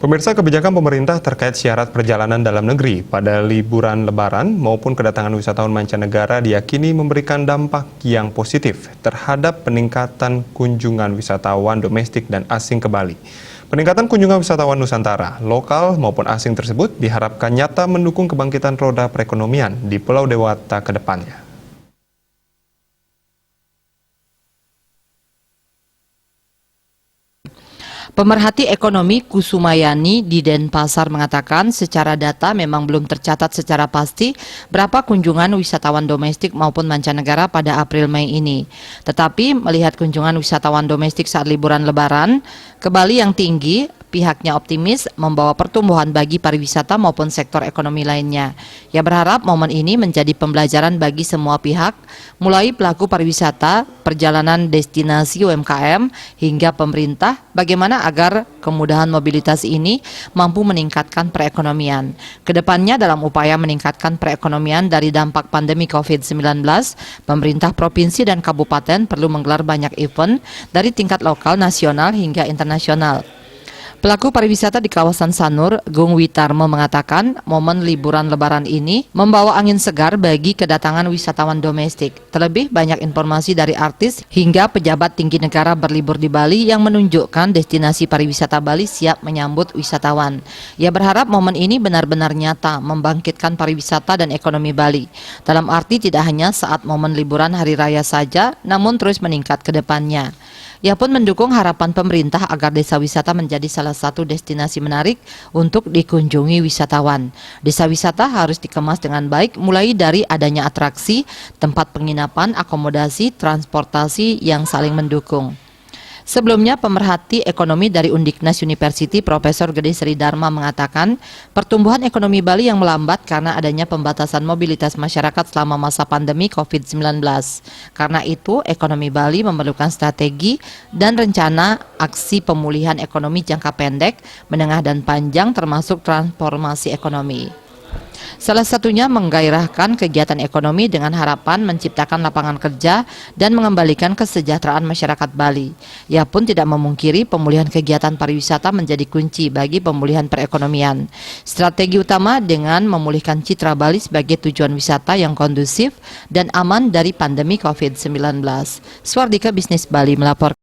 Pemirsa, kebijakan pemerintah terkait syarat perjalanan dalam negeri pada liburan Lebaran maupun kedatangan wisatawan mancanegara diyakini memberikan dampak yang positif terhadap peningkatan kunjungan wisatawan domestik dan asing ke Bali. Peningkatan kunjungan wisatawan Nusantara, lokal maupun asing tersebut diharapkan nyata mendukung kebangkitan roda perekonomian di Pulau Dewata ke depannya. Pemerhati ekonomi Kusumayani di Denpasar mengatakan secara data memang belum tercatat secara pasti berapa kunjungan wisatawan domestik maupun mancanegara pada April-Mei ini. Tetapi melihat kunjungan wisatawan domestik saat liburan Lebaran ke Bali yang tinggi, pihaknya optimis membawa pertumbuhan bagi pariwisata maupun sektor ekonomi lainnya. Ia berharap momen ini menjadi pembelajaran bagi semua pihak, mulai pelaku pariwisata, perjalanan destinasi UMKM, hingga pemerintah, bagaimana agar kemudahan mobilitas ini mampu meningkatkan perekonomian. Kedepannya dalam upaya meningkatkan perekonomian dari dampak pandemi COVID-19, pemerintah provinsi dan kabupaten perlu menggelar banyak event dari tingkat lokal, nasional, hingga internasional. Pelaku pariwisata di kawasan Sanur, Gung Witarmo mengatakan momen liburan Lebaran ini membawa angin segar bagi kedatangan wisatawan domestik. Terlebih banyak informasi dari artis hingga pejabat tinggi negara berlibur di Bali yang menunjukkan destinasi pariwisata Bali siap menyambut wisatawan. Ia berharap momen ini benar-benar nyata membangkitkan pariwisata dan ekonomi Bali. Dalam arti tidak hanya saat momen liburan hari raya saja, namun terus meningkat ke depannya. Ia pun mendukung harapan pemerintah agar desa wisata menjadi salah satu destinasi menarik untuk dikunjungi wisatawan. Desa wisata harus dikemas dengan baik, mulai dari adanya atraksi, tempat penginapan, akomodasi, transportasi yang saling mendukung. Sebelumnya, pemerhati ekonomi dari Undiknas University, Profesor Gede Sri Dharma mengatakan pertumbuhan ekonomi Bali yang melambat karena adanya pembatasan mobilitas masyarakat selama masa pandemi COVID-19. Karena itu, ekonomi Bali memerlukan strategi dan rencana aksi pemulihan ekonomi jangka pendek, menengah dan panjang termasuk transformasi ekonomi. Salah satunya menggairahkan kegiatan ekonomi dengan harapan menciptakan lapangan kerja dan mengembalikan kesejahteraan masyarakat Bali. Ia pun tidak memungkiri pemulihan kegiatan pariwisata menjadi kunci bagi pemulihan perekonomian. Strategi utama dengan memulihkan citra Bali sebagai tujuan wisata yang kondusif dan aman dari pandemi COVID-19. Swardika Bisnis Bali melaporkan.